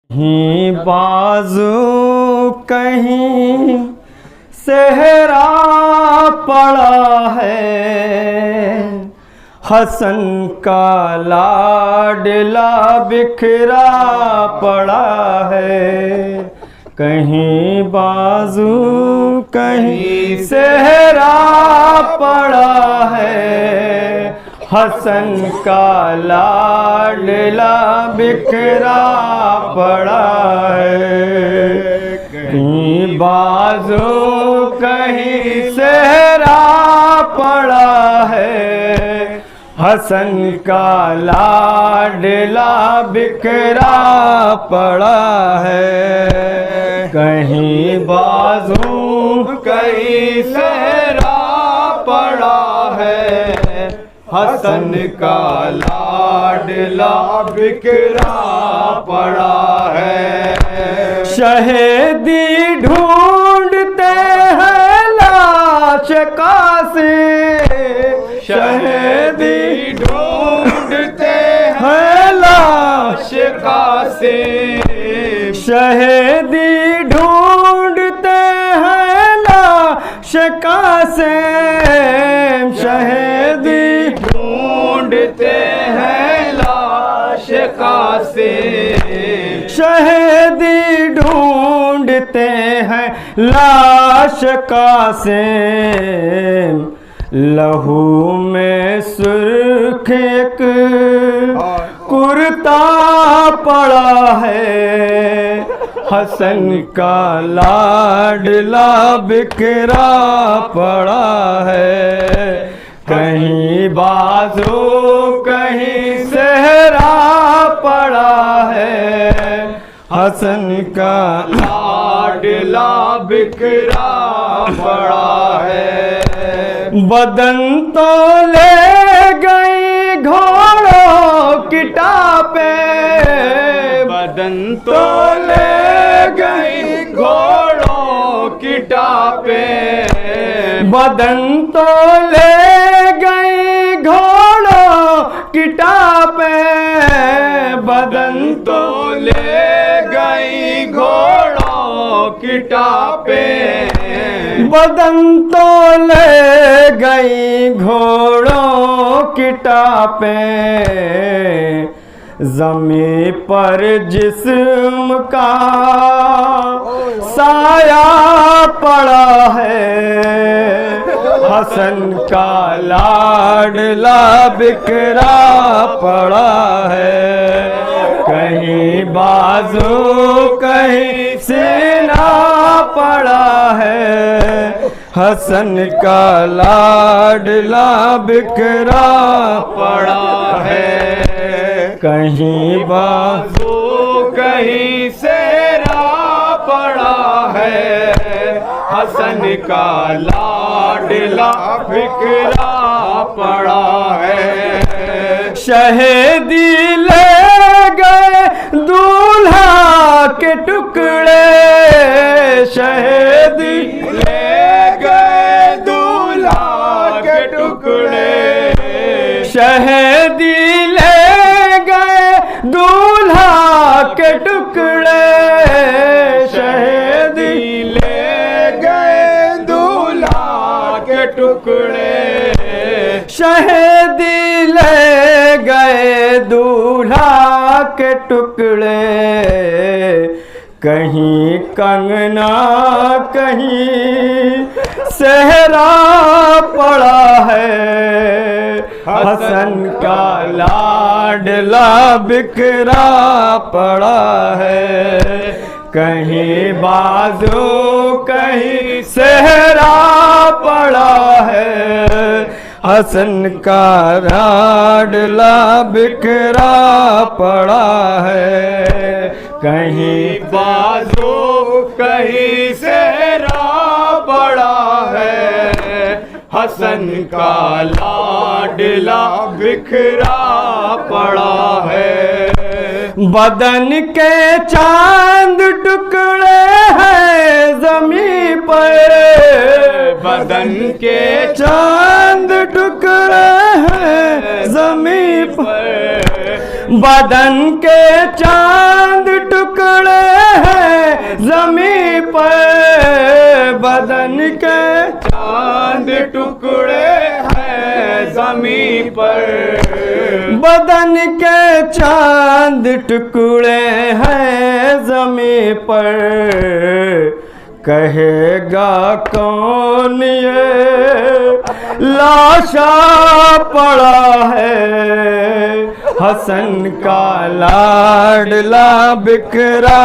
ही बाजू कहीं सहरा पड़ा है, हसन का लाडला बिखरा पड़ा है। कहीं बाजू कहीं सहरा पड़ा है, हसन का लाडला बिखरा पड़ा है। कहीं बाजू कहीं सहरा पड़ा है, हसन का लाडला बिखरा पड़ा है। कहीं बाजू कहीं सहरा पड़ा है, हसन का लाडला बिखरा पड़ा है। शहीदी ढूंढते हैं लाश कासे, शहीदी ढूंढते हैं लाश कासे, शहीदी ढूंढते हैं लाश कासे, शहीदी ढूंढते हैं लाश कासे, शहीदी ढूंढते हैं लाश कासे। लहू में सुर्ख एक कुर्ता पड़ा है, हसन का लाडला बिखरा पड़ा है। कहीं बाजू कहीं सहरा पड़ा है, हसन का लाडला बिखरा पड़ा है। बदन तो ले गई घोड़ों की टापे, बदन तो ले गई घोड़ों की टापे, बदन तो ले गई घोड़ों की टापे, बदन तो ले गई घोड़ों की टापे, बदन तो ले गई घोड़ों की टापे। ज़मीं पर जिस्म का साया पड़ा है, हसन का लाडला बिखरा पड़ा है। कहीं बाजू कहीं सीना पड़ा है, हसन का लाडला बिखरा पड़ा है। कहीं बाजू कहीं सेरा पड़ा है, हसन का लाडला बिखरा पड़ा है। शहीदी ले गए दूल्हा के टुकड़े, शहीदी ले गए दूल्हा के टुकड़े, शहीदी ले गए दूल्हा के टुकड़े, शहीदी ले गए दूल्हा के टुकड़े, शहीदी ले गए दूल्हा के टुकड़े। कहीं कंगना कहीं सहरा पड़ा है, हसन का लाडला बिखरा पड़ा है। कहीं बाजू कहीं सहरा पड़ा है, हसन का लाडला बिखरा पड़ा है। कहीं बाजू कहीं सहरा पड़ा है, हसन का लाडला बिखरा पड़ा है। बदन के चांद टुकड़े हैं जमीन पर, बदन के चांद टुकड़े हैं जमीन पर, बदन के चांद टुकड़े टुकड़े हैं ज़मीं पर, बदन के चांद टुकड़े हैं ज़मीं पर, कहेगा कौन ये लाशा पड़ा है, हसन का लाडला बिखरा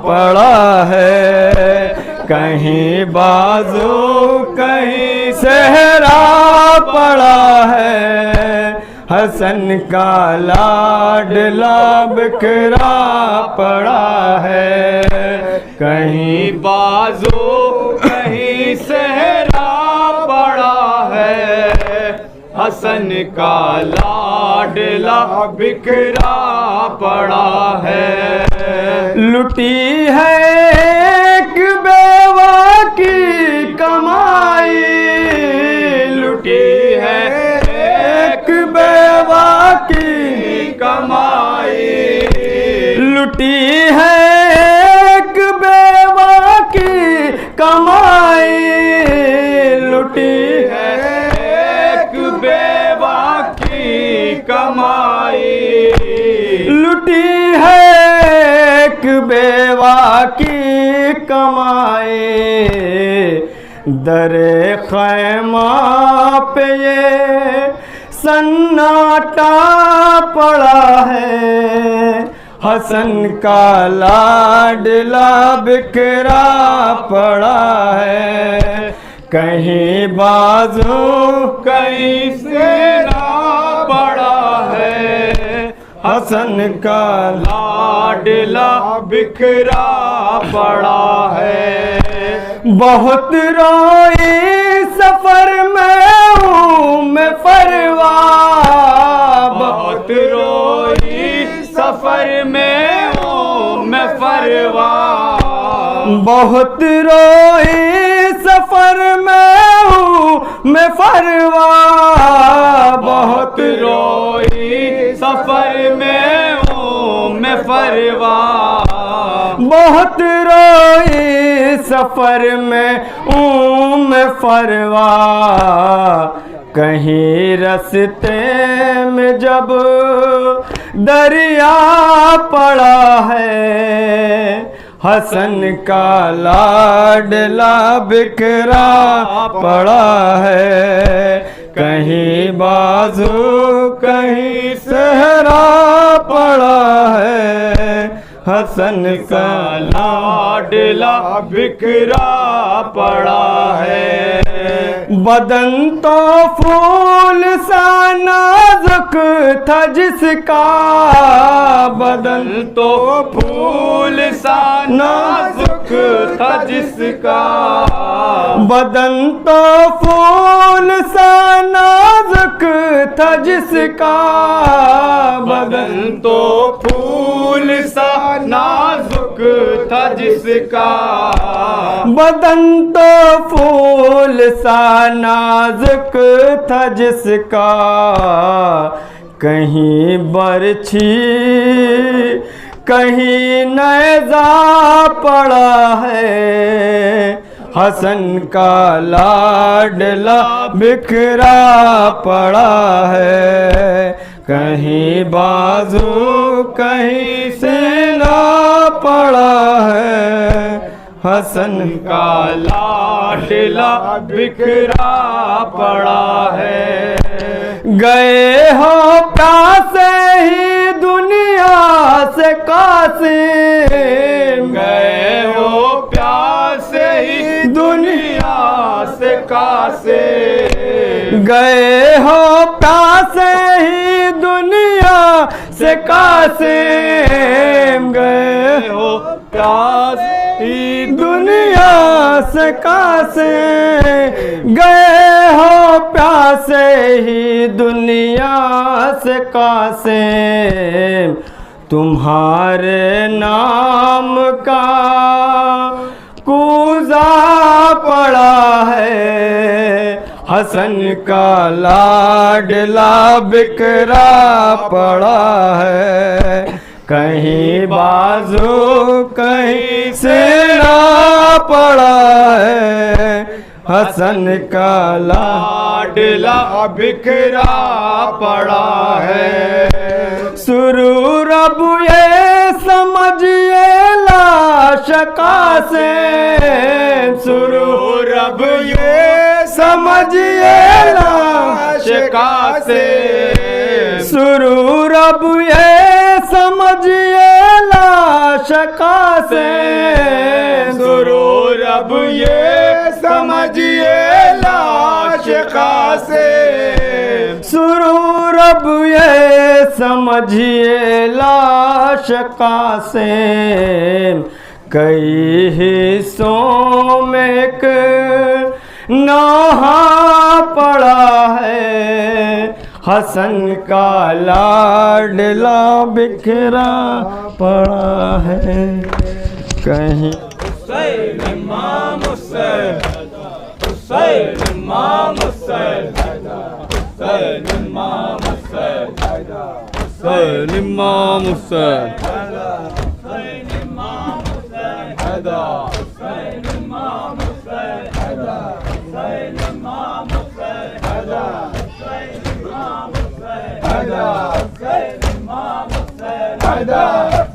पड़ा है, कहीं बाजू कहीं सहरा पड़ा है, हसन का लाडला बिखरा पड़ा है, कहीं बाजू कहीं सहरा पड़ा है, हसन का लाडला बिखरा पड़ा है। लुटी है एक बेवा की कमाई, लुटी है एक बेवा की कमाई, लुटी है एक बेवा की कमाई, लुटी है एक बेवा की कमाई, लुटी है एक बेवा की कमाई, दरे खैमा पे ये सन्नाटा पड़ा है, हसन का लाडला बिखरा पड़ा है, कहीं बाजू कहीं सेरा पड़ा है, हसन का लाडला बिखरा पड़ा है। बहुत रोई सफर में हूँ मैं फरवा, बहुत रोई सफर में हूँ मैं फरवा, बहुत रोई सफर में हूँ मैं फरवा, बहुत रोई सफर में हूँ मैं फरवा, बहुत रोई सफर में हूँ मैं फरवा, कहीं रस्ते में जब दरिया पड़ा है, हसन का लाडला बिखरा पड़ा है, कहीं बाजू कहीं सहरा पड़ा है, हसन का लाडला बिखरा पड़ा है। बदन तो फूल सा नाजुक था जिसका, बदन तो फूल सा नाजुक था जिसका, बदन तो फूल सा नाजुक था जिसका, बदन तो फूल सा नाजुक था जिसका, बदन तो फूल सा नाजुक था जिसका, कहीं बरछी कहीं नेज़ा पड़ा है, हसन का लाडला बिखरा पड़ा है, कहीं बाजू कहीं सीना पड़ा है, हसन का लाडला बिखरा पड़ा है। गए हो प्यासे ही दुनिया से कासिम, गए हो प्यासे ही दुनिया से कासिम, गए हो प्यासे ही दुनिया से कासिम, गए हो प्यासे ही दुनिया से कासिम, गए हो प्यासे ही दुनिया से कासिम, तुम्हारे नाम का कूजा पड़ा है, हसन का लाडला बिखरा पड़ा है, कहीं बाजू कहीं सिरा पड़ा है, हसन का लाडला बिखरा पड़ा है। सुरूर अब ये समझिए लाश का से, सुरूर अब ये समझिए लाश का से, सुरूर अब ये समझिए लाश का से, सुरूर अब ये समझिए लाश का से, सुरूर अब ये समझिए लाश का से। कई हिस्सों में एक नौहा पड़ा है, हसन का लाडला बिखरा पड़ा है। कहीं हुसैन इमाम हुसैन, हुसैन इमाम हुसैन, हुसैन इमाम हुसैन, हुसैन इमाम हुसैन, हुसैन इमाम हुसैन, हुसैन इमाम हुसैन, हुसैन इमाम हुसैन, हुसैन इमाम हुसैन, हुसैन इमाम हुसैन,